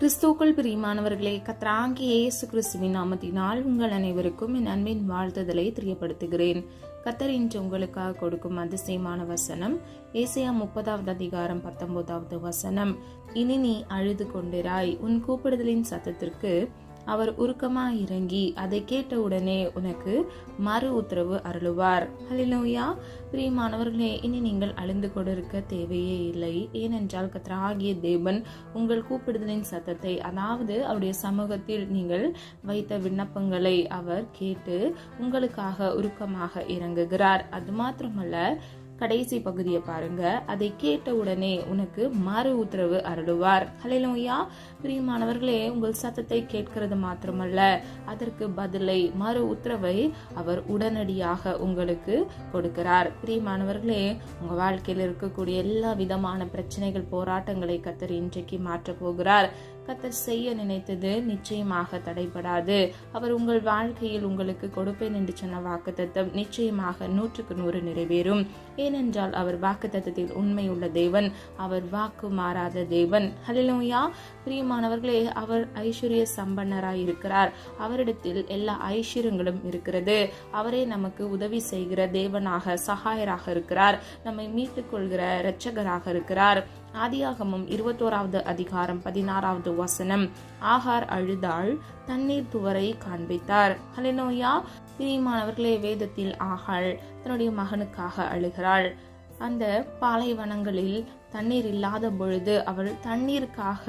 கிறிஸ்துவுக்குள் பிரியமானவர்களே, கர்த்தராகிய இயேசு கிறிஸ்துவின் நாமத்தினால் உங்கள் அனைவருக்கும் என் அன்பின் வாழ்த்துதலை தெரியப்படுத்துகிறேன். கர்த்தர் இன்று உங்களுக்காக கொடுக்கும் அதிசயமான வசனம் ஏசாயா 30வது அதிகாரம் 19வது வசனம். இனி நீ அழுது கொண்டிராய், உன் கூப்பிடுதலின் சத்தத்திற்கு அவர் உருக்கமாய் இறங்கி அதை கேட்டவுடனே உனக்கு மறு உத்தரவு அருளுவார். ஹல்லேலூயா. பிரியமானவர்களே, இனி நீங்கள் அழுந்து கொண்டிருக்க தேவையே இல்லை. ஏனென்றால் கர்த்தராகிய தேவன் உங்கள் கூப்பிடுதலின் சத்தத்தை, அதாவது அவருடைய சமூகத்தில் நீங்கள் வைத்த விண்ணப்பங்களை அவர் கேட்டு உங்களுக்காக உருக்கமாக இறங்குகிறார். அது மாத்திரமல்ல, கடைசி பகுதியை பாருங்க, அதை கேட்டவுடனே உனக்கு மறு உத்தரவு அருளுவார். ஹல்லேலூயா. பிரியமானவர்களே, உங்கள் சத்தத்தை கேட்கிறது மாத்திரமல்ல, அதற்கு பதிலை, மறு உத்தரவை அவர் உடனடியாக உங்களுக்கு கொடுக்கிறார். பிரியமானவர்களே, உங்க வாழ்க்கையில் இருக்கக்கூடிய எல்லா விதமான பிரச்சனைகள், போராட்டங்களை கர்த்தர் இன்றைக்கு மாற்ற போகிறார். கர்த்தர் செய்ய நினைத்தது நிச்சயமாக தடைபடாது. அவர் உங்கள் வாழ்க்கையில் உங்களுக்கு கொடுப்பேன் என்று சொன்ன வாக்குத்தத்தம் நிச்சயமாக 100க்கு 100 நிறைவேறும். ஏனென்றால் அவர் வாக்குத்தத்தத்தில் உண்மையுள்ள தேவன், அவர் வாக்கு மாறாத தேவன். ஹல்லேலூயா. பிரியமானவர்களே, அவர் ஐஸ்வர்ய சம்பன்னராய் இருக்கிறார். அவரிடத்தில் எல்லா ஐஸ்வர்யங்களும் இருக்கிறது. அவரே நமக்கு உதவி செய்கிற தேவனாக, சகாயராக இருக்கிறார். நம்மை மீட்டுக் கொள்கிற இரட்சகராக இருக்கிறார். ஆதியாகமம் 21வது அதிகாரம் 16வது வசனம். ஆகார் அழுதாள், தண்ணீர் துவரை காண்பித்தார். ஹல்லேலூயா. பிரியமானவர்களே, வேதத்தில் ஆகாள் தன்னுடைய மகனுக்காக அழுகிறாள். அந்த பாலைவனங்களில் தண்ணீர் இல்லாத பொழுது அவள் தண்ணீருக்காக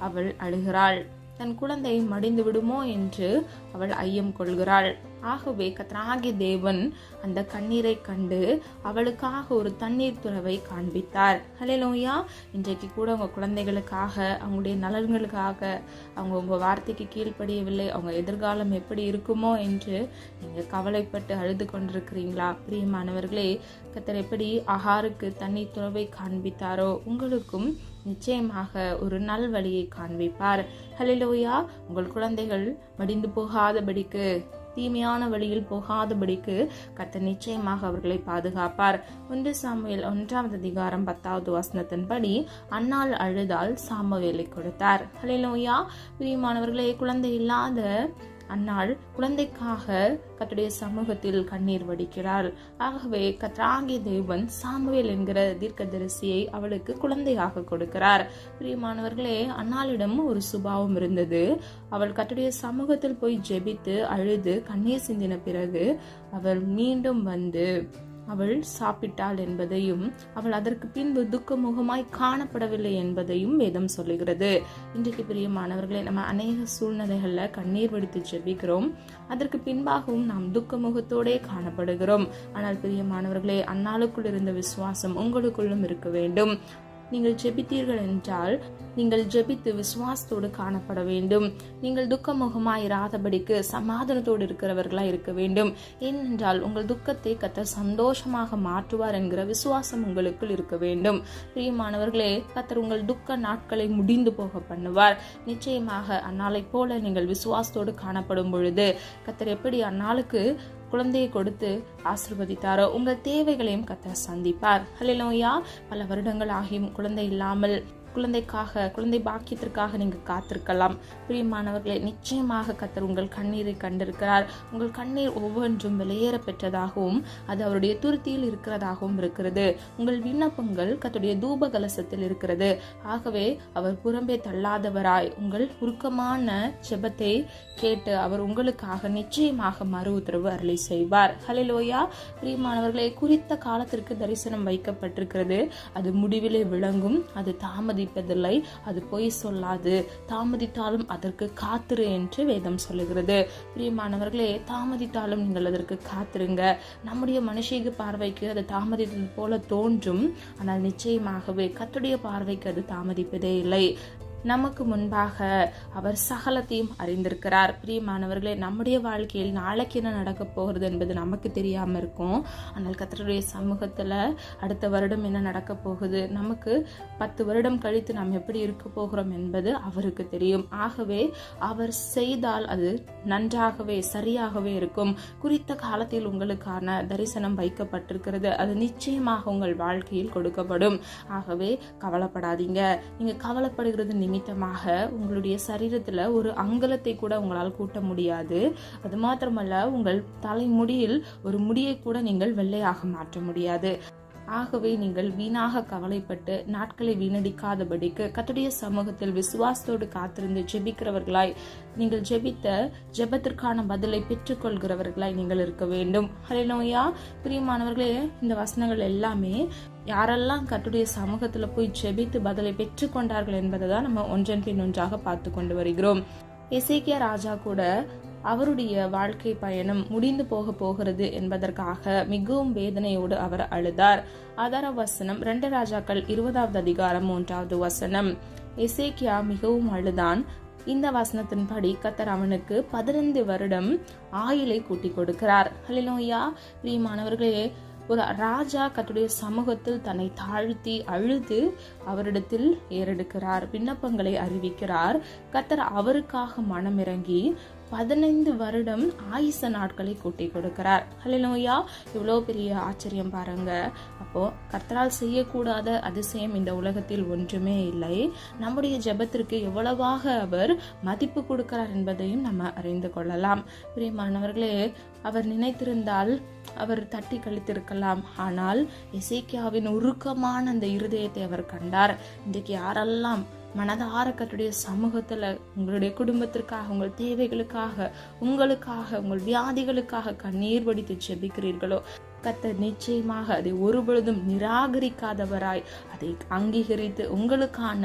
அவள் அழுகிறாள். தன் குழந்தை மடிந்து விடுமோ என்று அவள் ஐயம் கொள்கிறாள். ஆகவே கர்த்தராகிய தேவன் அந்த கண்ணீரை கண்டு அவளுக்காக ஒரு தண்ணீர் துறவை காண்பித்தார். ஹல்லேலூயா. இன்றைக்கு கூட உங்க குழந்தைகளுக்காக, அவங்களுடைய நலன்களுக்காக, அவங்க உங்க வார்த்தைக்கு கீழ்ப்படியவில்லை, அவங்க எதிர்காலம் எப்படி இருக்குமோ என்று நீங்க கவலைப்பட்டு அழுது கொண்டிருக்கிறீங்களா? பிரியமானவர்களே, கர்த்தர் எப்படி ஆகாருக்கு தண்ணீர் துறவை காண்பித்தாரோ உங்களுக்கும் நிச்சயமாக ஒரு நல் வழியை காண்பிப்பார். ஹல்லேலூயா. உங்கள் குழந்தைகள் மடிந்து போகாதபடிக்கு, தீமையான வழியில் போகாதபடிக்கு கர்த்தர் நிச்சயமாக அவர்களை பாதுகாப்பார். 1 சாமுவேல் 1வது அதிகாரம் 10வது வசனத்தின்படி அன்னாள் அழுதால் சாமுவேலை கொடுத்தார். ஹல்லேலூயா. பிரியமானவர்களே, குழந்தை இல்லாத அன்னாள் குழந்தைக்காக கர்த்தருடைய சமூகத்தில் கண்ணீர் வடிக்கிறாள். ஆகவே கர்த்தராகிய தேவன் சாமுவேல் என்கிற தீர்க்கதரிசியை அவளுக்கு குழந்தையாக கொடுக்கிறார். பிரியமானவர்களே, அன்னாளிடம் ஒரு சுபாவம் இருந்தது. அவள் கர்த்தருடைய சமூகத்தில் போய் ஜெபித்து அழுது கண்ணீர் சிந்தின பிறகு அவள் மீண்டும் வந்து அவள் சாப்பிட்டாள் என்பதையும், அவள் அதற்கு பின்பு துக்கமுகமாய் காணப்படவில்லை என்பதையும் வேதம் சொல்லுகிறது. இன்றைக்கு பிரியமானவர்களே, நம்ம அநேக சூழ்நிலைகள்ல கண்ணீர் வடித்து ஜெபிக்கிறோம். அதற்கு பின்பாகவும் நாம் துக்கமுகத்தோடே காணப்படுகிறோம். ஆனால் பிரியமானவர்களே, அன்னாளுக்குள் இருந்த விசுவாசம் உங்களுக்குள்ளும் இருக்க வேண்டும். நீங்கள் ஜெபித்தீர்கள் என்றால் நீங்கள் ஜெபித்து விசுவாசத்தோடு காணப்பட வேண்டும். நீங்கள் துக்கமுகமாய் இராதபடிக்கு சமாதானத்தோடு இருக்கிறவர்களாய் இருக்க வேண்டும். ஏனென்றால் உங்கள் துக்கத்தை கர்த்தர் சந்தோஷமாக மாற்றுவார் என்கிற விசுவாசம் உங்களுக்குள் இருக்க வேண்டும். பிரியமானவர்களே, கர்த்தர் உங்கள் துக்க நாட்களை முடிந்து போக பண்ணுவார். நிச்சயமாக அந்நாளை போல நீங்கள் விசுவாசத்தோடு காணப்படும் பொழுது கர்த்தர் எப்படி அந்நாளுக்கு குழந்தையை கொடுத்து ஆசீர்வதித்தாரோ உங்கள் தேவைகளையும் கர்த்தர் சந்திப்பார். ஹல்லேலூயா. பல வருடங்கள் ஆகியும் குழந்தை இல்லாமல், குழந்தை பாக்கியத்திற்காக நீங்க காத்திருக்கலாம். பிரியமானவர்களே, நிச்சயமாக கர்த்தர் உங்கள் கண்ணீரை கண்டிருக்கிறார். உங்கள் கண்ணீர் ஒவ்வொன்றும் வெளியேற பெற்றதாகவும் அது அவருடைய துருத்தியில் இருக்கிறதாகவும் இருக்கிறது. உங்கள் விண்ணப்பங்கள் கர்த்தருடைய தூப கலசத்தில் இருக்கிறது. ஆகவே அவர் புறம்பே தள்ளாதவராய் உங்கள் உருக்கமான ஜெபத்தை கேட்டு அவர் உங்களுக்காக நிச்சயமாக மறு உத்தரவு அருளி செய்வார். ஹல்லேலூயா. பிரியமானவர்களே, குறித்த காலத்திற்கு தரிசனம் வைக்கப்பட்டிருக்கிறது. அது முடிவிலே விளங்கும். அது தாமதிப்பதில்லை, அது பொய் சொல்லாது. தாமதித்தாலும் அதற்கு காத்திரு என்று வேதம் சொல்லுகிறது. பிரியமானவர்களே, தாமதித்தாலும் நீங்கள் அதற்கு காத்திருங்க. நம்முடைய மனுஷீக பார்வைக்கு அது தாமதித்தது போல தோன்றும். ஆனால் நிச்சயமாகவே கர்த்தருடைய பார்வைக்கு அது தாமதிப்பதே இல்லை. நமக்கு முன்பாக அவர் சகலத்தையும் அறிந்திருக்கிறார். பிரியமானவர்களே, நம்முடைய வாழ்க்கையில் நாளைக்கு என்ன நடக்க போகிறது என்பது நமக்கு தெரியாம இருக்கும். ஆனால் கர்த்தருடைய சமூகத்துல அடுத்த வருடம் என்ன நடக்க போகுது, நமக்கு 10 வருடம் கழித்து நாம் எப்படி இருக்க போகிறோம் என்பது அவருக்கு தெரியும். ஆகவே அவர் செய்தால் அது நன்றாகவே சரியாகவே இருக்கும். குறித்த காலத்தில் உங்களுக்கான தரிசனம் வைக்கப்பட்டிருக்கிறது. அது நிச்சயமாக உங்கள் வாழ்க்கையில் கொடுக்கப்படும். ஆகவே கவலைப்படாதீங்க. நீங்க கவலைப்படுகிறது நிமித்தமாக உங்களுடைய சரீரத்துல ஒரு அங்கலத்தை கூட உங்களால் கூட்ட முடியாது. அது மாத்திரமல்ல, உங்கள் தலைமுடியில் ஒரு முடியை கூட நீங்கள் வெள்ளையாக மாற்ற முடியாது. ஆகவே நீங்கள் வீணாக கவலைப்பட்டு நாட்களை வீணடிக்காதபடிக்கு கர்த்தருடைய சமூகத்தில் விசுவாசத்தோடு காத்திருந்து ஜெபிக்கிறவர்களாய், நீங்கள் ஜெபித்த ஜெபத்திற்கான பதிலை பெற்றுக்கொள்கிறவர்களாய் நீங்கள் இருக்க வேண்டும். ஹல்லேலூயா. பிரியமானவர்களே, இந்த வசனங்கள் எல்லாமே யாரெல்லாம் கர்த்தருடைய சமூகத்துல போய் ஜெபித்து பதிலை பெற்றுக்கொண்டார்கள் என்பதை தான் நம்ம ஒன்றன் பின் ஒன்றாக பார்த்து கொண்டு வருகிறோம். எசேக்கியா ராஜா கூட அவருடைய வாழ்க்கை பயணம் முடிந்து போகிறது என்பதற்காக மிகவும் வேதனையோடு அவர் அழுதார். ஆதார வசனம் 2 ராஜாக்கள் 20வது அதிகாரம் 3வது வசனம். எசேக்கியா மிகவும் அழுதான். இந்த வசனத்தின்படி கர்த்தர் அவனுக்கு 15 வருடம் ஆயுளை கூட்டி கொடுக்கிறார். ஹல்லேலூயா. பிரியமானவர்களே, ஒரு ராஜா கர்த்தருடைய சமூகத்தில் தன்னை தாழ்த்தி அழுது அவரிடத்தில் ஏறெடுக்கிறார், விண்ணப்பங்களை அறிவிக்கிறார். கர்த்தர் அவருக்காக மனமிறங்கி 15 வருடம் ஆயுச நாட்களை கூட்டி கொடுக்கிறார். ஹல்லேலூயா. இவ்வளோ பெரிய ஆச்சரியம் பாருங்க. அப்போ கர்த்தரால் செய்யக்கூடாத அதிசயம் இந்த உலகத்தில் ஒன்றுமே இல்லை. நம்முடைய ஜெபத்திற்கு எவ்வளவாக அவர் மதிப்பு கொடுக்கிறார் என்பதையும் நம்ம அறிந்து கொள்ளலாம். பிரியமானவர்களே, அவர் நினைத்திருந்தால் அவர் தட்டி கழித்திருக்கலாம். ஆனால் எசேக்கியாவின் உருக்கமான அந்த இருதயத்தை அவர் கண்டார். இன்றைக்கு யாரெல்லாம் மனதார கர்த்தருடைய சமூகத்துல உங்களுடைய குடும்பத்திற்காக, உங்கள் தேவைகளுக்காக, உங்களுக்காக, உங்கள் வியாதிகளுக்காக கண்ணீர் வடித்து ஜெபிக்கிறீர்களோ, கர்த்தர் நிச்சயமாக அதை ஒருபொழுதும் நிராகரிக்காதவராய் அதை அங்கீகரித்து உங்களுக்கான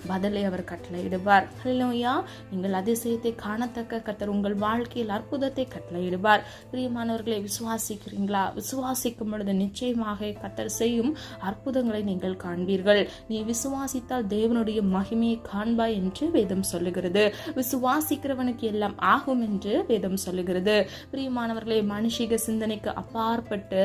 பதிலை அவர் கட்டளையிடுவார். ஹல்லேலூயா. நீங்கள் அதிசயத்தை காணத்தக்க கர்த்தர் உங்கள் வாழ்க்கையில் அற்புதத்தை கட்டளையிடுவார். பிரியமானவர்களை, விசுவாசிக்கிறீங்களா? விசுவாசிக்கும் பொழுது நிச்சயமாக கர்த்தர் செய்யும் அற்புதங்களை நீங்கள் காண்பீர்கள். நீ விசுவாசித்தால் தேவனுடைய மகிமையை காண்பாய் என்று வேதம் சொல்லுகிறது. விசுவாசிக்கிறவனுக்கு எல்லாம் ஆகும் என்று வேதம் சொல்லுகிறது. பிரியமானவர்களை, மனுஷிக சிந்தனைக்கு அப்பாற்பட்டு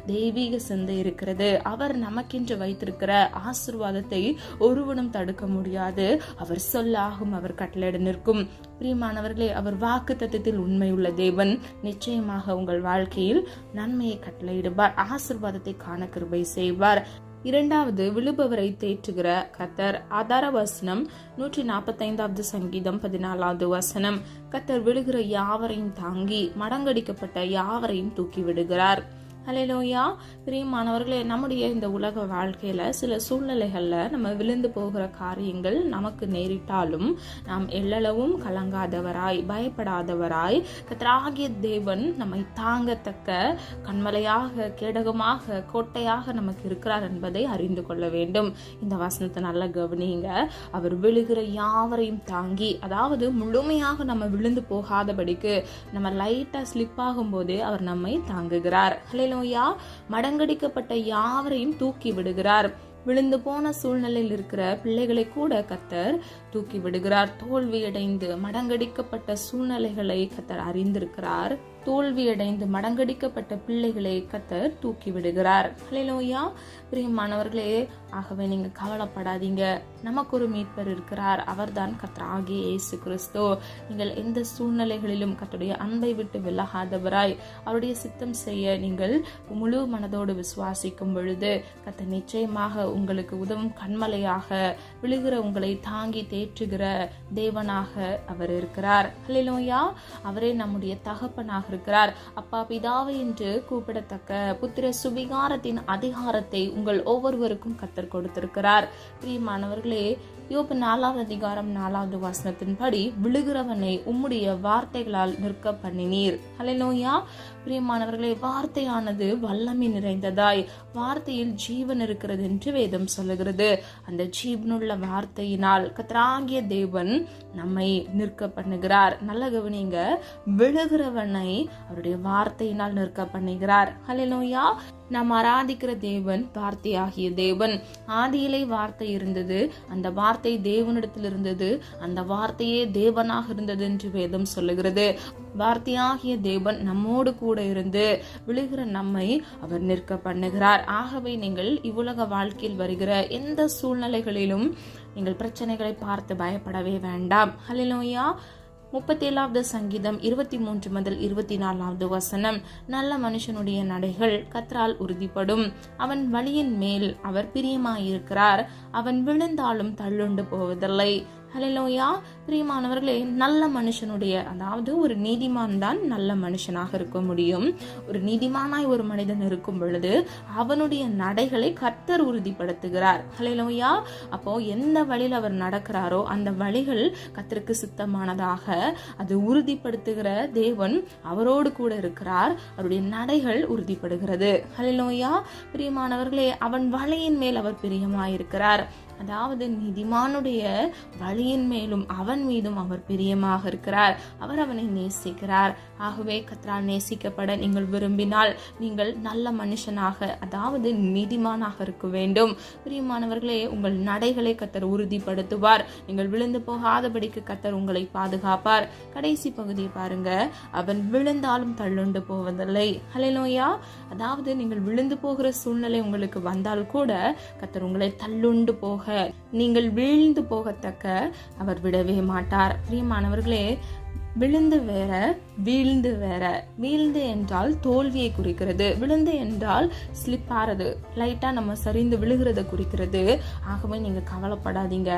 தெய்வீக சிந்தை இருக்கிறது. அவர் நமக்கென்று வைத்திருக்கிற ஆசீர்வாதத்தை ஒருவனும் தடுக்க முடியாது. அவர் சொல்லாகும், அவர் கட்டளையிட நிற்கும். பிரியமானவர்களே, அவர் வாக்குத்தத்தத்தில் உண்மையுள்ள தேவன். நிச்சயமாக உங்கள் வாழ்க்கையில் நன்மையை கட்டளையிடுவார், ஆசீர்வாதத்தை காண கிருபை செய்வார். இரண்டாவது, விழுபவரை தேற்றுகிற கர்த்தர். ஆதார வசனம் 145வது சங்கீதம் 14வது வசனம். கர்த்தர் விழுகிற யாவரையும் தாங்கி மடங்கடிக்கப்பட்ட யாவரையும் தூக்கி விடுகிறார். ஹல்லேலூயா. பிரியமானவர்களே, நம்முடைய இந்த உலக வாழ்க்கையில சில சூழ்நிலைகள்ல நம்ம விழுந்து போகிற காரியங்கள் நமக்கு நேரிட்டாலும் நாம் எல்லளவும் கலங்காதவராய், பயப்படாதவராய், கர்த்தராகிய தேவன் நம்மை தாங்கத்தக்க கண்மலையாக, கேடகமாக, கோட்டையாக நமக்கு இருக்கிறார் என்பதை அறிந்து கொள்ள வேண்டும். இந்த வசனத்தை நல்லா கவனிங்க. அவர் விழுகிற யாவரையும் தாங்கி, அதாவது முழுமையாக நம்ம விழுந்து போகாதபடிக்கு நம்ம லைட்டா ஸ்லிப் ஆகும் போதே அவர் நம்மை தாங்குகிறார். மடங்கடிக்கப்பட்ட யாவரையும் தூக்கி விடுகிறார். விழுந்து போன சூழ்நிலையில் இருக்கிற பிள்ளைகளை கூட கர்த்தர் தூக்கி விடுகிறார். தோல்வியடைந்து மடங்கடிக்கப்பட்ட சூழ்நிலைகளை கர்த்தர் அறிந்திருக்கிறார். தோல்வியடைந்து மடங்கடிக்கப்பட்ட பிள்ளைகளை கர்த்தர் தூக்கி விடுகிறார். ஹல்லேலூயா. பிரியமானவர்களே, ஆகவே நீங்க கவலைப்படாதீங்க. நமக்கு ஒரு மீட்பர் இருக்கிறார். அவர்தான் கர்த்தராகிய இயேசு கிறிஸ்து. நீங்கள் எந்த சூழ்நிலைகளிலும் கர்த்தருடைய அன்பை விட்டு விலகாதவராய் அவருடைய சித்தம் செய்ய நீங்கள் முழு மனதோடு விசுவாசிக்கும் பொழுது கர்த்தர் நிச்சயமாக உங்களுக்கு உதவும் கண்மலையாக, விழுகிற உங்களை தாங்கி தேற்றுகிற தேவனாக அவர் இருக்கிறார். ஹல்லேலூயா. அவரே நம்முடைய தகப்பனாக இருக்கிறார். அப்பா பிதாவை என்று கூப்பிடத்தக்க புத்திர சுவிகாரத்தின் அதிகாரத்தை உங்கள் ஒவ்வொருவருக்கும் கர்த்தர் கொடுத்திருக்கிறார். பிரியமானவர்களே, யோபு 4வது அதிகாரம் 4வது வசனத்தின்படி விழுகிறவனை உம்முடைய வார்த்தைகளால் நிற்க பண்ணினீர். ஹல்லேலூயா. பிரியமானவர்களே, வார்த்தையானது வல்லமை நிறைந்ததாய், வார்த்தையில் ஜீவன் இருக்கிறது என்று வேதம் சொல்லுகிறது. அந்த ஜீவனுள்ள வார்த்தையினால் கர்த்தராகிய தேவன் நம்மை நிற்க பண்ணுகிறார். நல்ல கவனிங்க. விழுகிறவனை அவருடைய வார்த்தையினால் நிற்க பண்ணுகிறார். ஹல்லேலூயா. நாம் ஆராதிக்கிற தேவன் வார்த்தையாகிய தேவன். ஆதியிலே வார்த்தை இருந்தது, அந்த வார்த்தை தேவனிடத்தில் இருந்தது, அந்த வார்த்தையே தேவனாக இருந்தது என்று வேதம் சொல்லுகிறது. வார்த்தையாகிய தேவன் நம்மோடு கூட இருந்து விழுகிற நம்மை அவர் நிற்க பண்ணுகிறார். ஆகவே நீங்கள் இவ்வுலக வாழ்க்கையில் வருகிற எந்த சூழ்நிலைகளிலும் நீங்கள் பிரச்சனைகளை பார்த்து பயப்படவே வேண்டாம். ஹல்லேலூயா. 37வது சங்கீதம் 23 முதல் 24வது வசனம். நல்ல மனுஷனுடைய நடைகள் கர்த்தரால் உறுதிப்படும், அவன் வழியின் மேல் அவர் பிரியமாயிருக்கிறார், அவன் விழுந்தாலும் தள்ளுண்டு போவதில்லை. ஹல்லேலூயா. பிரியமானவர்களே, நல்ல மனுஷனுடைய, அதாவது ஒரு நீதிமான் தான் நல்ல மனுஷனாக இருக்க முடியும். ஒரு நீதிமானாய் ஒரு மனிதன் இருக்கும் பொழுது அவனுடைய நடைகளை கர்த்தர் உறுதிப்படுத்துகிறார். ஹல்லேலூயா. அப்போ எந்த வழியில் அவர் நடக்கிறாரோ அந்த வழிகள் கர்த்தருக்கு சித்தமானதாக அது உறுதிப்படுத்துகிற தேவன் அவரோடு கூட இருக்கிறார். அவருடைய நடைகள் உறுதிப்படுகிறது. ஹல்லேலூயா. பிரியமானவர்களே, அவன் வழியின் மேல் அவர் பிரியமாயிருக்கிறார். அதாவது நீதிமானுடைய வழியின் மேலும் அவன் மீதும் அவர் பிரியமாக இருக்கிறார். அவர் அவனை நேசிக்கிறார். ஆகவே கர்த்தரால் நேசிக்கப்பட நீங்கள் விரும்பினால் நீங்கள் நல்ல மனுஷனாக, அதாவது நீதிமானாக இருக்க வேண்டும். பிரியமானவர்களே, உங்கள் நடைகளை கர்த்தர் உறுதிப்படுத்துவார். நீங்கள் விழுந்து போகாதபடிக்கு கர்த்தர் உங்களை பாதுகாப்பார். கடைசி பகுதியை பாருங்க, அவன் விழுந்தாலும் தள்ளுண்டு போவதில்லை. ஹல்லேலூயா. அதாவது நீங்கள் விழுந்து போகிற சூழ்நிலை உங்களுக்கு வந்தால் கூட கர்த்தர் உங்களை தள்ளுண்டு போக, நீங்கள் வீழ்ந்து போகத்தக்க அவர் விடவே மாட்டார். பிரியமானவர்களே, விழுந்து வேற, வீழ்ந்து வேற. வீழ்ந்து என்றால் தோல்வியை குறிக்கிறது, விழுந்து என்றால் ஸ்லிப் ஆறது, லைட்டா நம்ம சரிந்து விழுகிறத குறிக்கிறது. ஆகவே நீங்க கவலைப்படாதீங்க.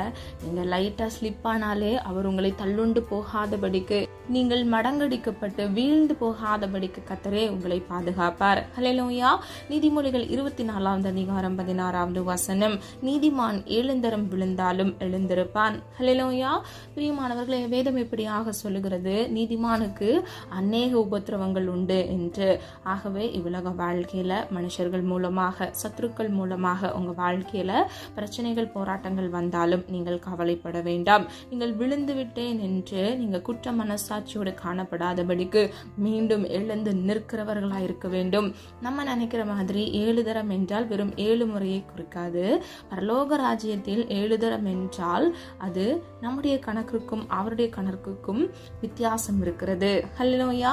நீங்க லைட்டா ஸ்லிப் ஆனாலே அவர் உங்களை தள்ளுண்டு போகாதபடிக்கு, நீங்கள் மடங்கடிக்கப்பட்டு வீழ்ந்து போகாதபடிக்கு கர்த்தரே உங்களை பாதுகாப்பார். ஹல்லேலூயா. நீதிமொழிகள் 24 அதிகாரம் 16 வசனம், நீதிமான் 7 தரம் விழுந்தாலும் எழுந்திருப்பான். ஹல்லேலூயா. பிரியமானவர்களே, வேதம் இப்படியாக சொல்லுகிறது, நீதிமானுக்கு அநேக உபத்திரவங்கள் உண்டு என்று. ஆகவே இவ்வுலக வாழ்க்கையில மனுஷர்கள் மூலமாக, சத்துருக்கள் மூலமாக உங்க வாழ்க்கையில பிரச்சனைகள், போராட்டங்கள் வந்தாலும் நீங்கள் கவலைப்பட வேண்டாம். நீங்கள் விழுந்து விட்டேன் என்று நீங்க குற்ற மனசாட்சியோடு காணப்படாதபடிக்கு மீண்டும் எழுந்து நிற்கிறவர்களாக இருக்க வேண்டும். நம்ம நினைக்கிற மாதிரி 7 தரம் என்றால் வெறும் 7 முறையை குறிக்காது. பரலோக ராஜ்யத்தில் 7 தரம் என்றால் அது நம்முடைய கணக்குக்கும் அவருடைய கணக்குக்கும் வித்தியாசம் இருக்கிறது. ஹல்லேலூயா.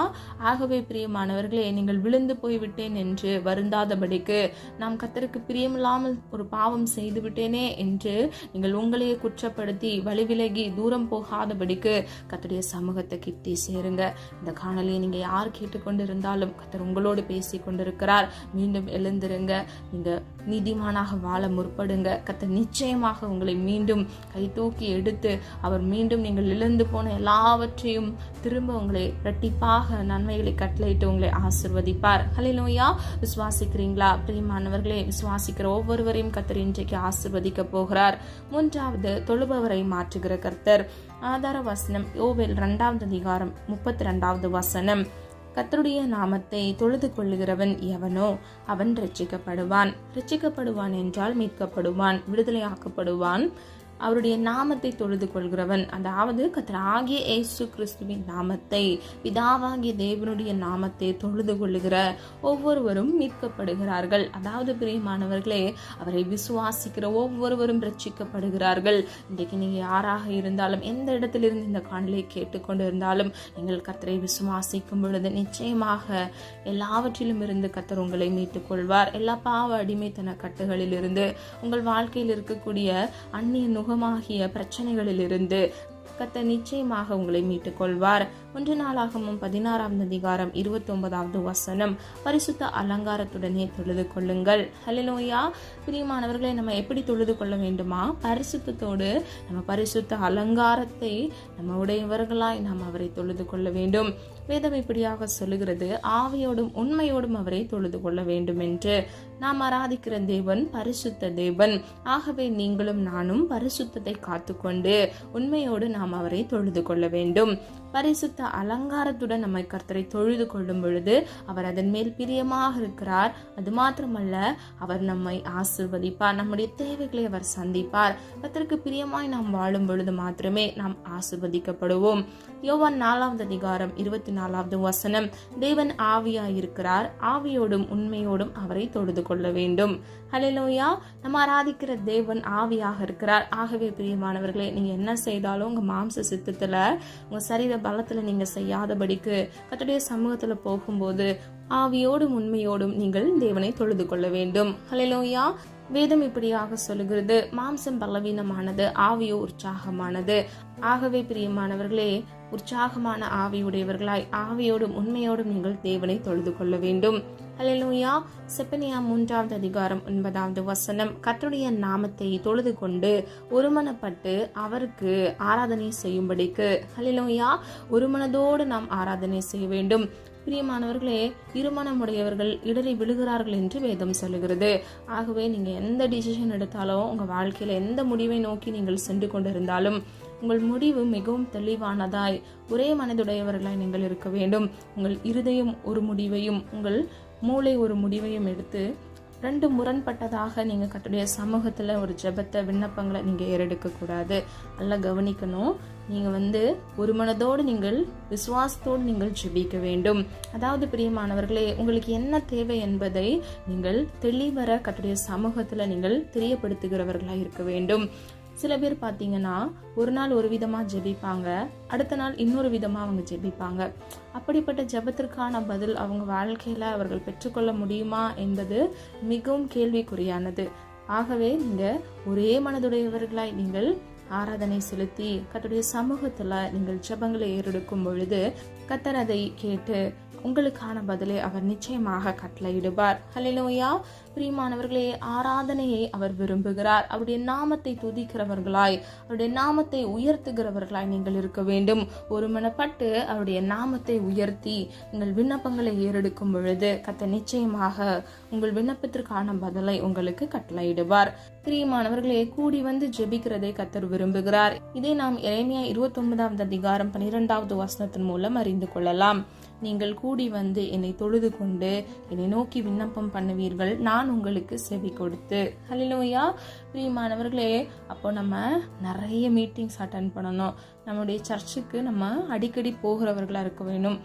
ஆகவே பிரியமானவர்களே, நீங்கள் விழுந்து போய்விட்டேன் என்று வருந்தாதபடிக்கு, நாம் கர்த்தருக்கு பிரியமில்லாமல் ஒரு பாவம் செய்து விட்டேனே என்று நீங்கள் உங்களையே குற்றப்படுத்தி வழி விலகி தூரம் போகாதபடிக்கு கர்த்தருடைய சமூகத்தை கிட்டி சேருங்க. இந்த காணொலியை நீங்க யார் கேட்டுக்கொண்டு இருந்தாலும் கர்த்தர் உங்களோடு பேசி கொண்டிருக்கிறார். மீண்டும் எழுந்திருங்க. நீங்க நீதிமானாக வாழ முற்படுங்க. கர்த்தர் நிச்சயமாக உங்களை மீண்டும் கை தூக்கி எடுத்து அவர் மீண்டும் நீங்கள் இழந்து போன எல்லாவற்றையும் திரும்ப உங்களை இரட்டிப்பாக நன்மைகளை கட்டளையிட்டு உங்களை ஆசீர்வதிப்பார். ஹல்லேலூயா. விசுவாசிக்கிறீங்களா? பிரியமானவர்களே, விசுவாசிக்கிற ஒவ்வொருவரையும் கர்த்தர் இன்றைக்கு ஆசீர்வதிக்க போகிறார். 3வது, தொழுபவரை மாற்றுகிற கர்த்தர். ஆதார வசனம் யோவேல் 2 அதிகாரம் 32 வசனம், கர்த்தருடைய நாமத்தை தொழுது கொள்ளுகிறவன் எவனோ அவன் ரட்சிக்கப்படுவான். ரட்சிக்கப்படுவான் என்றால் மீட்கப்படுவான், விடுதலையாக்கப்படுவான். அவருடைய நாமத்தை தொழுது கொள்கிறவன், அதாவது கர்த்தராகிய இயேசு கிறிஸ்துவின் நாமத்தை, பிதாவாகிய தேவனுடைய நாமத்தை தொழுது கொள்ளுகிற ஒவ்வொருவரும் மீட்கப்படுகிறார்கள். அதாவது பிரியமானவர்களே, அவரை விசுவாசிக்கிற ஒவ்வொருவரும் ரட்சிக்கப்படுகிறார்கள். இன்றைக்கு நீங்க யாராக இருந்தாலும், எந்த இடத்திலிருந்து இந்த காணொலியை கேட்டுக்கொண்டு இருந்தாலும், நீங்கள் கர்த்தரை விசுவாசிக்கும் பொழுது நிச்சயமாக எல்லாவற்றிலும் இருந்து கர்த்தர் உங்களை மீட்டுக் கொள்வார். எல்லா பாவ அடிமைத்தன கட்டுகளில் இருந்து, உங்கள் வாழ்க்கையில் இருக்கக்கூடிய அந்நிய முகமாகிய பிரச்சனைகளிலிருந்து கர்த்தர் நிச்சயமாக உங்களை மீட்டுக் கொள்வார். 1 நாளாகமம் 16 அதிகாரம் 29 வசனம், பரிசுத்த அலங்காரத்துடனே தொழுது கொள்ளுங்கள். ஹல்லேலூயா. பிரியமானவர்களை, நம்ம எப்படி தொழுது கொள்ள வேண்டுமா? பரிசுத்தத்தோடு, நம்ம பரிசுத்த அலங்காரத்தை நம்ம உடையவர்களாய் நாம் அவரை தொழுது கொள்ள வேண்டும். வேதம் இப்படியாக சொல்லுகிறது, ஆவியோடும் உண்மையோடும் அவரை தொழுது கொள்ள வேண்டும் என்று. நாம் ஆராதிக்கிற தேவன் பரிசுத்த தேவன். ஆகவே நீங்களும் நானும் பரிசுத்தத்தை காத்துக்கொண்டு உண்மையோடு நாம் அவரை தொழுது கொள்ள வேண்டும். பரிசுத்த அலங்காரத்துடன் நம்மை கர்த்தரை தொழுது கொள்ளும் பொழுது அவர் அதன் மேல் பிரியமாக இருக்கிறார். அது மாத்திரமல்ல, அவர் நம்மை ஆசீர்வதிப்பார், நம்முடைய தேவைகளை அவர் சந்திப்பார். கர்த்தருக்கு பிரியமாய் நாம் வாழும் பொழுது மாத்திரமே நாம் ஆசீர்வதிக்கப்படுவோம். யோவான் 4 அதிகாரம் 24 வசனம், தேவன் ஆவியாய் இருக்கிறார், ஆவியோடும் உண்மையோடும் அவரை தொழுது கொள்ள வேண்டும். ஹல்லேலூயா. நம்ம ஆராதிக்கிற தேவன் ஆவியாக இருக்கிறார். ஆகவே பிரியமானவர்களே, நீங்க என்ன செய்தாலும் உங்க மாம்ச சித்தத்துல, உங்க சரீர பலத்துல நீங்க செய்யாதபடிக்கு கர்த்தருடைய சமூகத்துல போகும்போது ஆவியோடும் உண்மையோடும் நீங்கள் தேவனை தொழுது கொள்ள வேண்டும். ஹல்லேலூயா. வேதம் இப்படியாக சொல்லுகிறது, மாம்சம் பலவீனமானது, ஆவியோ உற்சாகமானது. ஆகவே பிரியமானவர்களே, உற்சாகமான ஆவியுடையவர்களாய் ஆவியோடும் உண்மையோடும் நீங்கள் தேவனை தொழுது கொள்ள வேண்டும். அல்லேலூயா. செப்பனியா 3வது அதிகாரம் 9வது வசனம், கர்த்தருடைய நாமத்தை தொழுது கொண்டு ஒருமனப்பட்டு அவருக்கு ஆராதனை செய்யும்படிக்கு. அல்லேலூயா. ஒரு மனதோடு நாம் ஆராதனை செய்ய வேண்டும். பிரியமானவர்களே, இருமனமுடையவர்கள் இடறி விழுகிறார்கள் என்று வேதம் சொல்லுகிறது. ஆகவே நீங்க எந்த டிசிஷன் எடுத்தாலும், உங்க வாழ்க்கையில எந்த முடிவை நோக்கி நீங்கள் சென்று கொண்டிருந்தாலும் உங்கள் முடிவு மிகவும் தெளிவானதாய் ஒரே மனதுடையவர்களாய் நீங்கள் இருக்க வேண்டும். உங்கள் இருதயம் ஒரு முடிவையும் உங்கள் மூளை ஒரு முடிவையும் எடுத்து ரெண்டு முரண்பட்டதாக நீங்க கர்த்தருடைய சமூகத்துல ஒரு ஜெபத்தை விண்ணப்பங்களை நீங்க ஏறெடுக்க கூடாது. நல்லா கவனிக்கணும். நீங்க ஒரு மனதோடு நீங்கள் விசுவாசத்தோடு நீங்கள் ஜெபிக்க வேண்டும். அதாவது பிரியமானவர்களே, உங்களுக்கு என்ன தேவை என்பதை நீங்கள் தெளிவர கர்த்தருடைய சமூகத்துல நீங்கள் தெரியப்படுத்துகிறவர்களாக இருக்க வேண்டும். சில பேர் பார்த்தீங்கன்னா ஒரு நாள் ஒரு விதமா ஜெபிப்பாங்க, அடுத்த நாள் இன்னொரு விதமா அவங்க ஜெபிப்பாங்க. அப்படிப்பட்ட ஜெபத்திற்கான பதில் அவங்க வாழ்க்கையில அவர்கள் பெற்றுக்கொள்ள முடியுமா என்பது மிகவும் கேள்விக்குறியானது. ஆகவே நீங்க ஒரே மனதுடையவர்களாய் நீங்கள் ஆராதனை செலுத்தி கர்த்தருடைய சமூகத்துல நீங்கள் ஜெபங்களை ஏறெடுக்கும் பொழுது கர்த்தர் அதை கேட்டு உங்களுக்கான பதிலை அவர் நிச்சயமாக கட்டளையிடுவார். ஹல்லேலூயா. பிரியமானவர்களே, ஆராதனையை அவர் விரும்புகிறார். அவருடைய நாமத்தை துதிக்கிறவர்களாய், அவருடைய நாமத்தை உயர்த்துகிறவர்களாய் நீங்கள் இருக்க வேண்டும். ஒருமனப்பட்டு அவருடைய நாமத்தை உயர்த்தி நீங்கள் விண்ணப்பங்களை ஏறெடுக்கும் பொழுது கர்த்தர் நிச்சயமாக உங்கள் விண்ணப்பத்திற்கான பதிலை உங்களுக்கு கட்டளையிடுவார். பிரியமானவர்களே, கூடி ஜெபிக்கிறதை கர்த்தர் விரும்புகிறார். இதை நாம் எரேமியா 29வது அதிகாரம் 12வது வசனத்தின் மூலம் அறிந்து கொள்ளலாம். நீங்கள் கூடி என்னை தொழுது கொண்டு என்னை நோக்கி விண்ணப்பம் பண்ணுவீர்கள், நான் உங்களுக்கு செவி கொடுத்து. ஹல்லேலூயா. பிரியமானவர்களே, அப்போ நம்ம நிறைய மீட்டிங்ஸ் அட்டென்ட் பண்ணணும். நம்மளுடைய சர்ச்சுக்கு நம்ம அடிக்கடி போகிறவர்களா இருக்க வேணும்.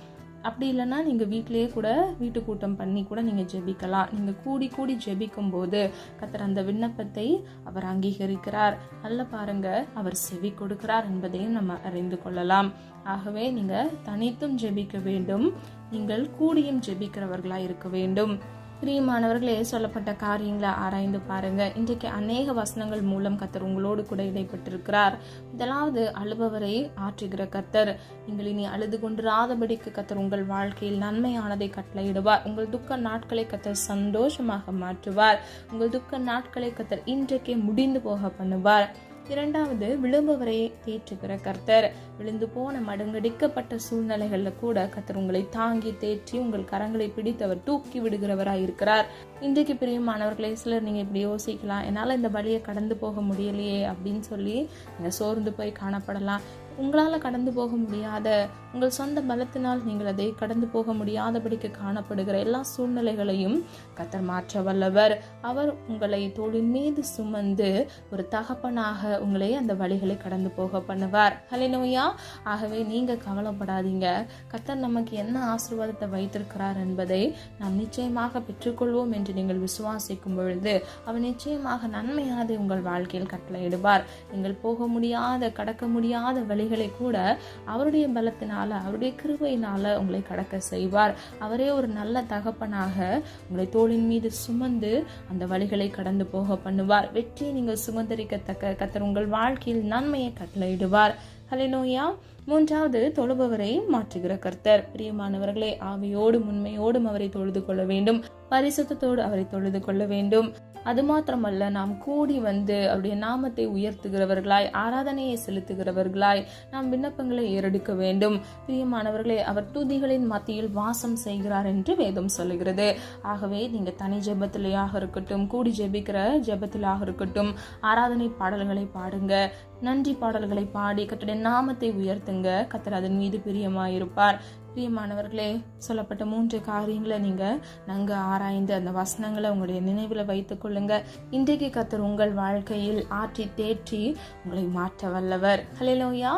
அப்படி இல்லைன்னா நீங்கள் வீட்டிலேயே கூட வீட்டு கூட்டம் பண்ணி கூட நீங்கள் ஜெபிக்கலாம். நீங்கள் கூடி கூடி ஜெபிக்கும் போது கர்த்தர் அந்த விண்ணப்பத்தை அவர் அங்கீகரிக்கிறார். நல்ல பாருங்க, அவர் செவி கொடுக்கிறார் என்பதையும் நம்ம அறிந்து கொள்ளலாம். ஆகவே நீங்கள் தனித்தும் ஜெபிக்க வேண்டும், நீங்கள் கூடியும் ஜெபிக்கிறவர்களாக இருக்க வேண்டும். பிரியமானவர்களே, சொல்லப்பட்ட காரியங்களை ஆராய்ந்து பாருங்க. இன்றைக்கு அநேக வசனங்கள் மூலம் கர்த்தர் உங்களோடு கூட இடைப்பட்டிருக்கிறார். முதலாவது, அழுபவரை ஆற்றுகிற கர்த்தர். நீங்கள் இனி அழுது கொண்டிராதபடிக்கு கர்த்தர் உங்கள் வாழ்க்கையில் நன்மையானதை கட்டளையிடுவார். உங்கள் துக்க நாட்களை கர்த்தர் சந்தோஷமாக மாற்றுவார். உங்கள் துக்க நாட்களை கர்த்தர் இன்றைக்கே முடிந்து போக பண்ணுவார். இரண்டாவது, விழும்பவரை தேற்றுகிற கர்த்தர். விழுந்து போன மடங்கடிக்கப்பட்ட சூழ்நிலைகள்ல கூட கர்த்தர் உங்களை தாங்கி தேற்றி உங்கள் கரங்களை பிடித்து அவர் தூக்கி விடுகிறவராய் இருக்கிறார். இன்றைக்கு பிரியமானவர்களே, சிலர் நீங்க இப்படி யோசிக்கலாம், என்னால இந்த வழியை கடந்து போக முடியலையே அப்படின்னு சொல்லி நீங்க சோர்ந்து போய் காணப்படலாம். உங்களால் கடந்து போக முடியாத, உங்கள் சொந்த பலத்தினால் நீங்கள் அதை கடந்து போக முடியாதபடிக்கு காணப்படுகிற எல்லா சூழ்நிலைகளையும் கர்த்தர் மாற்ற வல்லவர். அவர் உங்களை தோளின் மீது சுமந்து ஒரு தகப்பனாக உங்களை அந்த வழிகளை கடந்து போக பண்ணுவார். ஹல்லேலூயா. ஆகவே நீங்க கவலைப்படாதீங்க. கர்த்தர் நமக்கு என்ன ஆசீர்வாதத்தை வைத்திருக்கிறார் என்பதை நாம் நிச்சயமாக பெற்றுக்கொள்வோம் என்று நீங்கள் விசுவாசிக்கும் பொழுது அவர் நிச்சயமாக நன்மையானதை உங்கள் வாழ்க்கையில் கட்டளையிடுவார். நீங்கள் போக முடியாத, கடக்க முடியாத வழிகளை கூட அவருடைய பலத்தினால, அவருடைய கிருபையினால உங்களை கடக்க செய்வார். அவரே ஒரு நல்ல தகப்பனாக உங்களை தோளின் மீது சுமந்து அந்த வழிகளை கடந்து போக பண்ணுவார். வெற்றியை நீங்கள் சுமந்தரிக்கத்தக்க கர்த்தர் உங்கள் வாழ்க்கையில் நன்மையை கட்டளையிடுவார். ஹல்லேலூயா. மூன்றாவது, தொழுபவரை மாற்றுகிற கர்த்தர். பிரியமானவர்களே, ஆவியோடும் உண்மையோடும் அவரை தொழுது கொள்ள வேண்டும், பரிசுத்தத்தோடு அவரை தொழுது கொள்ள வேண்டும். அது மாத்திரமல்ல, நாம் கூடி அவருடைய நாமத்தை உயர்த்துகிறவர்களாய், ஆராதனையை செலுத்துகிறவர்களாய் நாம் விண்ணப்பங்களை ஏறெடுக்க வேண்டும். பிரியமானவர்களே, அவர் துதிகளின் மத்தியில் வாசம் செய்கிறார் என்று வேதம் சொல்லுகிறது. ஆகவே நீங்க தனி ஜெபத்திலேயாக இருக்கட்டும், கூடி ஜெபிக்கிற ஜெபத்திலாக இருக்கட்டும், ஆராதனை பாடல்களை பாடுங்க, நன்றி பாடல்களை பாடி கர்த்தருடைய நாமத்தை உயர்த்துங்க. கர்த்தர் அதன் மீது பிரியமாயிருப்பார். பிரியமானவர்களே, சொல்லப்பட்ட 3 காரியங்களை நீங்க நன்கு ஆராய்ந்து அந்த வசனங்களை உங்களுடைய நினைவில் வைத்துக் கொள்ளுங்க. இன்றைக்கு கர்த்தர் உங்கள் வாழ்க்கையில் ஆற்றி தேற்றி உங்களை மாற்ற வல்லவர். ஹல்லேலூயா.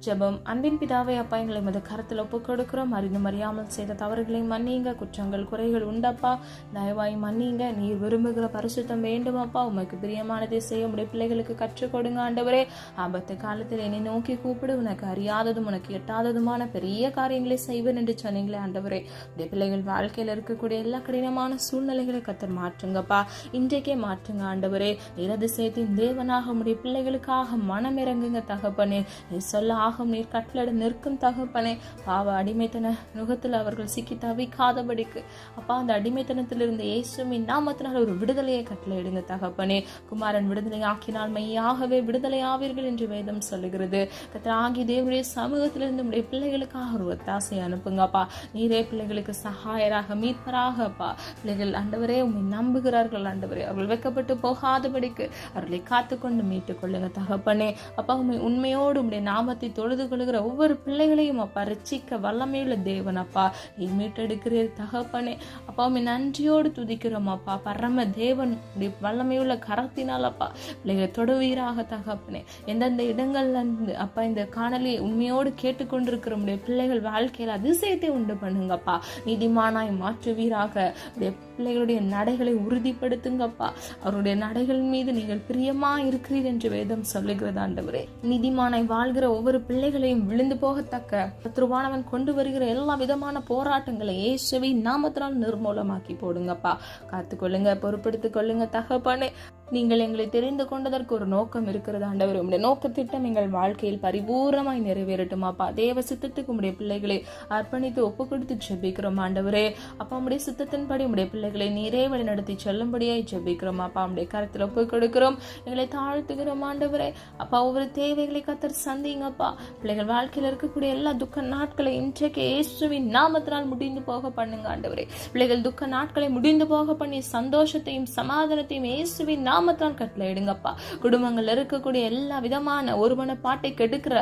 ஜெபம். அன்பின் பிதாவே, அப்பா, எங்களை மத கருத்தில் ஒப்புக் கொடுக்கிறோம். அறிந்தும் அறியாமல் செய்த தவறுகளை மன்னிங்க. குற்றங்கள் குறைகள் உண்டப்பா, தயவாய் மன்னிங்க. நீர் விரும்புகிற பரிசுத்தம் வேண்டும் அப்பா. உமக்கு பிரியமானதை செய்ய உடைய பிள்ளைகளுக்கு கற்றுக் கொடுங்க ஆண்டவரே. ஆபத்து காலத்தில் என்னை நோக்கி கூப்பிடு, உனக்கு அறியாததும் உனக்கு எட்டாததுமான பெரிய காரியங்களை செய்வேன் என்று சொன்னீங்களே ஆண்டவரே. உடைய பிள்ளைகள் வாழ்க்கையில் இருக்கக்கூடிய எல்லா கடினமான சூழ்நிலைகளை கர்த்தர் மாற்றுங்கப்பா. இன்றைக்கே மாற்றுங்க ஆண்டவரே. நீர் அதிசயத்தின் தேவனாக உடைய பிள்ளைகளுக்காக மனம் இறங்குங்க தகப்பனே. நீ சொல்ல விடுதலையாக நீர் கட்டளை நிற்கும் தகப்பனே. பாவ அடிமைத்தன நுகத்தில் அவர்கள் சிக்கி தவிக்காதபடிக்கு அப்பா அந்த அடிமைத்தனத்திலிருந்து இயேசுவின் நாமத்தினால் ஒரு விடுதலையை கட்டளையிடுங்க தகப்பனே. குமாரன் விடுதலை ஆக்கினால் மெய்யாகவே விடுதலை ஆவீர்கள் என்று வேதம் சொல்லுகிறது. கர்த்தராகிய தேவனுடைய சமூகத்திலிருந்து உடைய பிள்ளைகளுக்காக ஒரு ஒத்தாசை அனுப்புங்கப்பா. நீரே பிள்ளைகளுக்கு சகாயராக மீட்பராக அப்பா. பிள்ளைகள் ஆண்டவரே உண்மை நம்புகிறார்கள் ஆண்டவரே. அவர்கள் வெட்கப்பட்டு போகாதபடிக்கு அவர்களை காத்துக்கொண்டு மீட்டுக் கொள்ளுங்க தகப்பனே. அப்பா உண்மையோடு உடைய நாமத்தை தொழுது கொள்கிற ஒவ்வொரு பிள்ளைகளையும் அப்பா ரட்சிக்க வல்லமையுள்ள தேவன் அப்பா நீ மீட்டெடுக்கிறீர் தகப்பனே. அப்பா உண்மை நன்றியோடு துதிக்கிறோம் அப்பா. பரம தேவன் உடைய வல்லமையுள்ள கரத்தினால் அப்பா பிள்ளைகளை தொடுவீராக தகப்பனே. எந்தெந்த இடங்கள்ல இருந்து அப்பா இந்த காணொலியை உண்மையோடு கேட்டுக்கொண்டிருக்கிற உடைய பிள்ளைகள் வாழ்க்கையில் அதிசயத்தை உண்டு பண்ணுங்கப்பா. நீதிமானாய் மாற்றுவீராக. உடைய பிள்ளைகளுடைய நடைகளை உறுதிப்படுத்துங்கப்பா. அவருடைய நடைகள் மீது நீங்கள் பிரியமா இருக்கிறீர் என்று வேதம் சொல்லுகிறது ஆண்டவரே. நீதிமானாய் வாழ்கிற ஒவ்வொரு பிள்ளைகளையும் விழுந்து போகத்தக்க சத்ருவானவன் கொண்டு வருகிற எல்லா விதமான போராட்டங்களை இயேசுவின் நாமத்தினால் நிர்மூலமாக்கி போடுங்கப்பா. காத்துக்கொள்ளுங்க, பொறுப்படுத்திக் கொள்ளுங்க தகப்பனே. நீங்கள் எங்களை தெரிந்து கொண்டதற்கு ஒரு நோக்கம் இருக்கிறது ஆண்டவர். உங்களுடைய நோக்க திட்டம் எங்கள் வாழ்க்கையில் பரிபூர்ணமாய் நிறைவேறட்டுமாப்பா. தேவ சித்தத்துக்கு உடைய பிள்ளைகளை அர்ப்பணித்து ஒப்பு கொடுத்து ஜெபிக்கிறோம் ஆண்டவரே. அப்பா உடைய சித்தத்தின்படி உடைய பிள்ளைகளை நீரே வழி நடத்தி செல்லும்படியாய் ஜெபிக்கிறோம் அப்பா. உடைய கருத்தில் ஒப்பு கொடுக்கிறோம், எங்களை தாழ்த்துகிறோம் ஆண்டவரே. அப்பா ஒவ்வொரு தேவைகளை கத்தர் சந்திங்கப்பா. பிள்ளைகள் வாழ்க்கையில் இருக்கக்கூடிய எல்லா துக்க நாட்களை இன்றைக்கு இயேசுவின் நாமத்தினால் முடிந்து போக பண்ணுங்க ஆண்டவரே. பிள்ளைகள் துக்க நாட்களை முடிந்து போக பண்ணி சந்தோஷத்தையும் சமாதானத்தையும் இயேசுவின் நாமத்தால் கட்டளையிடுங்கப்பா. குடும்பங்கள் இருக்கக்கூடிய எல்லா விதமான ஒருமன பாட்டை கெடுக்கிற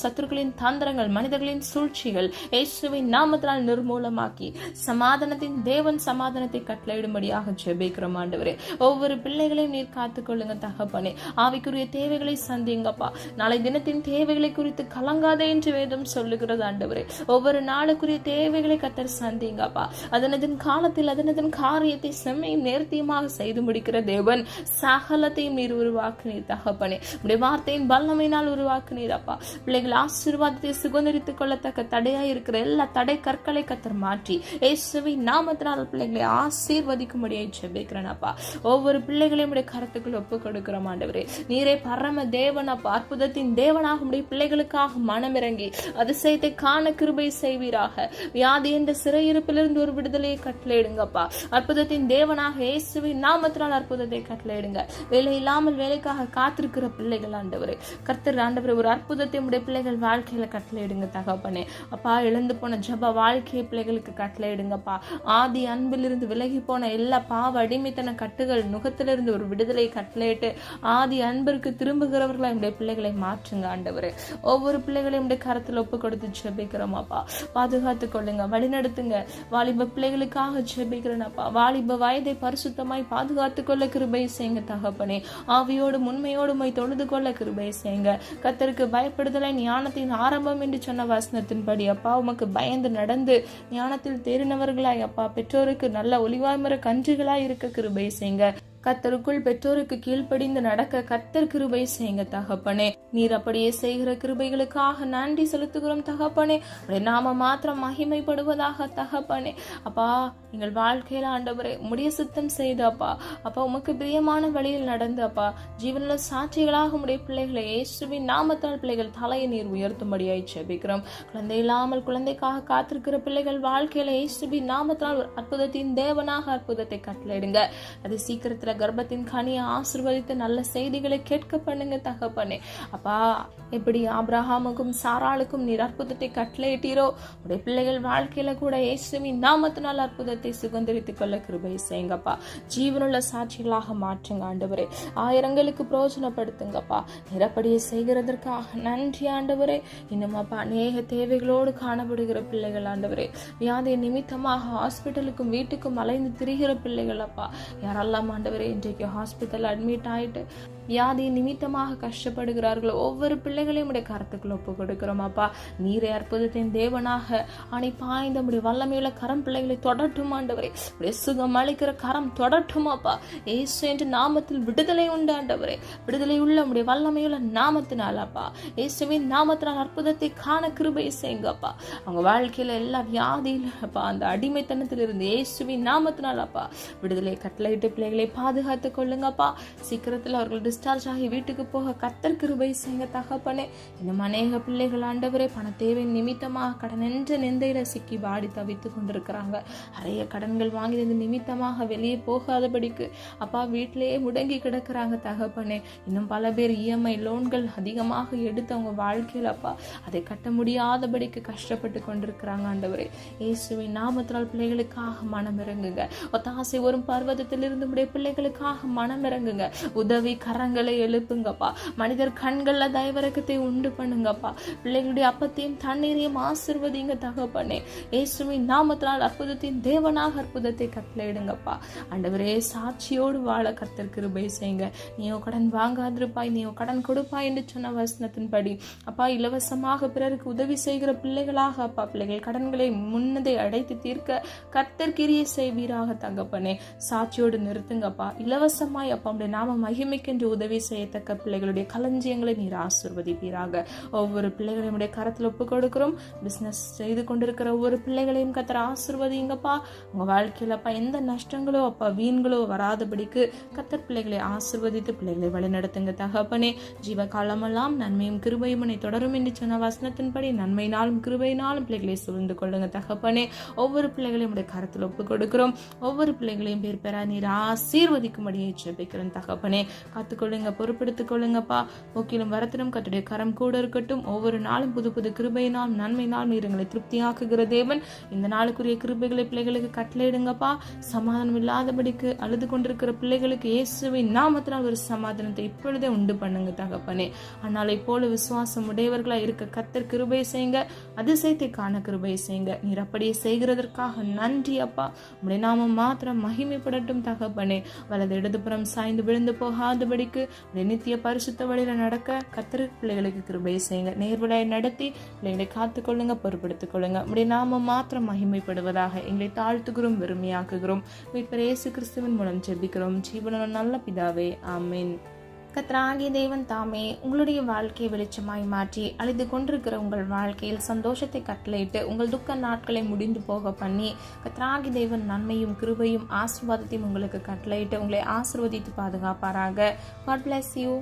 சத்துருக்களின் தந்திரங்கள், மனிதர்களின் சூழ்ச்சிகள் இயேசுவின் நாமத்தால் நிர்மூலமாக்கி சமாதானத்தின் தேவன் சமாதானத்தை கட்டளையிடும்படியாக ஜெபிக்கிறோம் ஆண்டவரே. ஒவ்வொரு பிள்ளைகளையும் நீர் காத்துக்கொள்ளுங்க தகப்பனே. ஆவிக்குரிய தேவைகளை சந்திங்கப்பா. நாளை தினத்தின் தேவைகளை குறித்து கலங்காதே என்று வேதம் சொல்லுகிறது ஆண்டவரே. ஒவ்வொரு நாளுக்குரிய தேவைகளை கத்தர் சந்திங்கப்பா. அதனதன் காலத்தில் அதனதன் காரியத்தை செம்மையும் நேர்த்தியுமாக செய்து முடிக்கிற தேவன். சகலத்தையும் நீர் உருவாக்குனீர் தகப்பனே. உடைய வார்த்தையின் வல்லமையினால் உருவாக்குனீர் அப்பா. பிள்ளைகள் ஆசீர்வாதத்தை சுதந்திரித்துக் கொள்ளத்தக்க தடையாய் இருக்கிற எல்லா தடை கற்களை கத்தர் மாற்றி இயேசுவின் நாமத்தினால் பிள்ளைகளை ஆசீர்வதிக்கும்படியாய் ஜெபிக்கிறேன் அப்பா. ஒவ்வொரு பிள்ளைகளையும் உடைய கருத்துக்கள் ஒப்புக் கொடுக்கிறோம் ஆண்டவரே. நீரே பரம தேவன் அப்பா. அற்புதத்தின் தேவனாக உடைய பிள்ளைகளுக்காக மனமிறங்கி அதிசயத்தை காண கிருபை செய்வீராக. வியாதி என்ற சிறையிருப்பிலிருந்து ஒரு விடுதலையை கட்டளையிடுங்கப்பா. அற்புதத்தின் தேவனாக இயேசுவின் நாமத்தினால் அற்புதத்தை கட்டளையிடுங்க. வேலை இல்லாமல் வேலைக்காக காத்திருக்கிற பிள்ளைகள் ஆண்டவரே, கர்த்தர் ஆண்டவரே ஒரு அற்புதத்தை உடைய பிள்ளைகள் வாழ்க்கையில கட்டளையிடுங்க தகப்பனே. அப்பா இழந்து போன ஜப வாழ்க்கையை பிள்ளைகளுக்கு கட்டளையிடுங்கப்பா. ஆதி அன்பிலிருந்து விலகி போன எல்லா பாவ அடிமைத்தன கட்டுகள் நுகத்திலிருந்து ஒரு விடுதலை கட்டளையிட்டு ஆதி அன்பிற்கு திரும்புகிறவர்களாக உடைய பிள்ளைகளை மாற்றுங்க ஆண்டவரே. ஒவ்வொரு பிள்ளைகளையும் உடைய கரத்தில் ஒப்பு கொடுத்து ஜெபிக்கிறோம் அப்பா. பாதுகாத்துக் கொள்ளுங்க, வழிநடத்துங்க. வாலிப பிள்ளைகளுக்காக ஜெபிக்கிறேன் அப்பா. வாலிப வயதை பரிசுத்தமாய் பாதுகாத்துக் கொள்ள கிருபை செய்யுங்க தகப்பனே. ஆவியோடு உண்மையோடு மை தொழுது கொள்ள கிருபை செய்யுங்க. கர்த்தருக்கு பயப்படுதலை ஞானத்தின் ஆரம்பம் என்று சொன்ன வசனத்தின்படி அப்பா உமக்கு பயந்து நடந்து ஞானத்தில் தேறினவர்களாய் அப்பா பெற்றோருக்கு நல்ல ஒளிவாய்மர கன்றுகளாய் இருக்க கிருபை செய்யுங்க. கர்த்தருக்குள் பெற்றோருக்கு கீழ்ப்படிந்து நடக்க கர்த்தர் கிருபை செய்யுங்க தகப்பனே. நீர் அப்படியே செய்கிற கிருபைகளுக்காக நன்றி செலுத்துகிறோம் தகப்பனே. நாம மாத்திரம் மகிமைப்படுவதாக தகப்பனே. அப்பா எங்கள் வாழ்க்கையில ஆண்டவரே உம்முடைய சித்தம் செய்து அப்பா அப்பா உமக்கு பிரியமான வழியில் நடந்து அப்பா ஜீவனுள்ள சாட்சிகளாக உடைய பிள்ளைகளை இயேசுவின் நாமத்தால் பிள்ளைகள் தலையை நீர் உயர்த்தும்படியாய் ஜெபிக்கிறோம். குழந்தை இல்லாமல் குழந்தைக்காக காத்திருக்கிற பிள்ளைகள் வாழ்க்கையில இயேசுவின் நாமத்தால் அற்புதத்தின் தேவனாக அற்புதத்தை கட்டளையிடுங்க. அது சீக்கிரத்துல கர்ப்பத்தின் கனியை ஆசீர்வதித்து நல்ல செய்திகளை கேட்க பண்ணுங்க தகப்பனே. அப்பா எப்படி ஆபிரகாமுக்கும் சாராளுக்கும் நீர் அற்புதத்தை கட்டளையிட்டீரோ உடைய பிள்ளைகள் வாழ்க்கையில கூட இயேசுவின் நாமத்தினால் அற்புதத்தை சுதந்திரித்துக் கொள்ள கிருபை செய்யுங்கப்பா. ஜீவனுள்ள சாட்சிகளாக மாற்றுங்க ஆண்டவரே. ஆயிரங்களுக்கு பிரயோஜனப்படுத்துங்கப்பா. நிரப்படியை செய்கிறதற்காக நன்றி ஆண்டவரே. இன்னும் அப்பா அநேக தேவைகளோடு காணப்படுகிற பிள்ளைகள் ஆண்டவரே. வியாதி நிமித்தமாக ஹாஸ்பிட்டலுக்கும் வீட்டுக்கும் அலைந்து திரிகிற பிள்ளைகள் அப்பா யாரெல்லாம் ஆண்டவரே இன்றைக்கு ஹாஸ்பிட்டல் அட்மிட் ஆயிட்டு வியாதி நிமித்தமாக கஷ்டப்படுகிறார்களோ ஒவ்வொரு பிள்ளைகளையும் உடைய கருத்துக்கள் ஒப்பு கொடுக்கிறோம் அப்பா. நீரே அற்புதத்தின் தேவனாக அணி பாய்ந்த உடைய வல்லமையுள்ள கரம் பிள்ளைகளை தொடட்டும் ஆண்டவரே. உடைய சுகம் அளிக்கிற கரம் தொடட்டும் அப்பா. இயேசு என்ற நாமத்தில் விடுதலை உண்டு ஆண்டவரே. விடுதலை உள்ள உடைய வல்லமையுள்ள நாமத்தினால் அப்பா இயேசுவின் நாமத்தினால் அற்புதத்தை காண கிருபை செய்யுங்கப்பா. அவங்க வாழ்க்கையில எல்லா வியாதியில அப்பா அந்த அடிமைத்தனத்திலிருந்து இயேசுவின் நாமத்தினால் அப்பா விடுதலை கட்டளையிட்டு பிள்ளைகளை பாதுகாத்துக் கொள்ளுங்கப்பா. சீக்கிரத்தில் அவர்களுடைய டிஸ்சார்ஜ் ஆகி வீட்டுக்கு போக கர்த்தர் கிருபை செய்யுங்க தகப்பனே. இன்னும் அநேக பிள்ளைகள் ஆண்டவரே பண தேவை நிமித்தமாக கடனென்ற நெந்தையில சிக்கி வாடி தவித்து கொண்டிருக்கிறாங்க. நிறைய கடன்கள் வாங்கினது நிமித்தமாக வெளியே போகாதபடிக்கு அப்பா வீட்டிலேயே முடங்கி கிடக்கிறாங்க தகப்பனே. இன்னும் பல பேர் இஎம்ஐ லோன்கள் அதிகமாக எடுத்து அவங்க வாழ்க்கையில் அப்பா அதை கட்ட முடியாதபடிக்கு கஷ்டப்பட்டு கொண்டிருக்கிறாங்க ஆண்டவரே. இயேசுவின் நாமத்தினால் பிள்ளைகளுக்காக மனம் இறங்குங்க. ஒத்தாசை வரும் பர்வதத்திலிருந்து உடைய பிள்ளைகளுக்காக மனம் இறங்குங்க. உதவி கரங்களை எழுப்புங்கப்பா. மனிதர் கண்கள்ல தயவரக்கத்தை உண்டு பண்ணுங்கப்பா. பிள்ளைகளுடைய அப்பத்தையும் தண்ணீரையும் ஆசிர்வதிங்க தகப்பனே. இயேசுவின் நாமத்தினால் அற்புதத்தின் தேவனாக அற்புதத்தை கட்டளையிடுங்கப்பா. ஆண்டவரே சாட்சியோடு வாழ கர்த்தர் கிருபை செய்யுங்க. நீயோ கடன் வாங்காதிருப்பாய், நீயோ கடன் கொடுப்பாய் என்று சொன்ன வசனத்தின்படி அப்பா இலவசமாக பிறருக்கு உதவி செய்கிற பிள்ளைகளாக அப்பா பிள்ளைகள் கடன்களை முன்னதை அடைத்து தீர்க்க கர்த்தர் கிரியை செய்வீராக தகப்பனே. சாட்சியோடு நிறுத்துங்கப்பா. இலவசமாய் அப்பா உடைய நாம மகிமைக்கென்று உதவி செய்யத்தக்க பிள்ளைகளுடைய களஞ்சியங்களை நீர் ஆசீர்வதிப்பீராக. ஒவ்வொரு பிள்ளைகளையும் உடைய கரத்தில் ஒப்பு கொடுக்கிறோம். பிசினஸ் செய்து கொண்டிருக்கிற ஒவ்வொரு பிள்ளைகளையும் கர்த்தர் ஆசீர்வதிங்கப்பா. உங்க வாழ்க்கையில் அப்பா எந்த நஷ்டங்களோ அப்பா வீண்களோ வராதபடிக்கு கர்த்தர் பிள்ளைகளை ஆசீர்வதித்து பிள்ளைகளை வழிநடத்துங்க தகப்பனே. ஜீவ காலமெல்லாம் நன்மையும் கிருபையும் உன்னை தொடரும் என்று சொன்ன வசனத்தின்படி நன்மையினாலும் கிருபையினாலும் பிள்ளைகளை சூழ்ந்து கொள்ளுங்க தகப்பனே. ஒவ்வொரு பிள்ளைகளையும் உடைய கரத்தில் ஒப்பு கொடுக்கிறோம். ஒவ்வொரு பிள்ளைகளையும் பேர் பெற நீர் ஆசீர்வதிக்கும்படியே ஜெபிக்கிறேன் தகப்பனே. காத்துக்கொள்ளுங்க, பொறுப்பெடுத்துக் கொள்ளுங்கப்பா. போக்கிலும் வரத்திலும் கர்த்தருடைய கரம் கூட இருக்கட்டும். ஒவ்வொரு நாளும் புது புது கிருபையினால் நன்மையினால் நீர் எங்களை திருப்தியாக்குகிற தேவன். இந்த நாளுக்குரிய கிருபைகளை பிள்ளைகளுக்கு கட்டளையிடுங்கப்பா. சமாதானம் இல்லாதபடிக்கு அழுது கொண்டிருக்கிற பிள்ளைகளுக்கு இயேசுவின் நாமத்தினால் ஒரு சமாதானத்தை இப்பொழுதே உண்டு பண்ணுங்க தகப்பனே. ஆனால் போல விசுவாசம் உடையவர்களா இருக்க கர்த்தர் கிருபை செய்யுங்க. அதிசயத்தை காண கிருபை செய்யுங்க. நீர் அப்படியே செய்கிறதற்காக நன்றி அப்பா. உடைய நாமம் மாத்திரம் மகிமைப்படட்டும் தகப்பனே. வலது இடதுபுறம் சாய்ந்து விழுந்து போகாதபடிக்கு நித்திய பரிசுத்த வழியில நடக்க கர்த்தர் பிள்ளைகளுக்கு கிருபை செய்யுங்க. நேர்வழியை நடத்தி பிள்ளைகளை காத்துக்கொள்ளுங்க, பொறுப்படுத்திக் கொள்ளுங்க. உடைய நாமம் மாத்திரம் மகிமைப்படுவதாக எங்களை தாழ்த்துகிறோம், வெறுமையாக்குகிறோம். மீட்பர் இயேசு கிறிஸ்துவின் மூலம் ஜெபிக்கிறோம் ஜீவனுள்ள நல்ல பிதாவே, ஆமென். கர்த்தராகிய தேவன் தாமே உங்களுடைய வாழ்க்கையை வெளிச்சமாய் மாற்றி அழிந்து கொண்டிருக்கிற உங்கள் வாழ்க்கையில் சந்தோஷத்தை கட்டளையிட்டு உங்கள் துக்க நாட்களை முடிந்து போக பண்ணி கர்த்தராகிய தேவன் நன்மையும் கிருபையும் ஆசீர்வாதத்தையும் உங்களுக்கு கட்டளையிட்டு உங்களை ஆசீர்வதித்து பாதுகாப்பாராக. God bless you.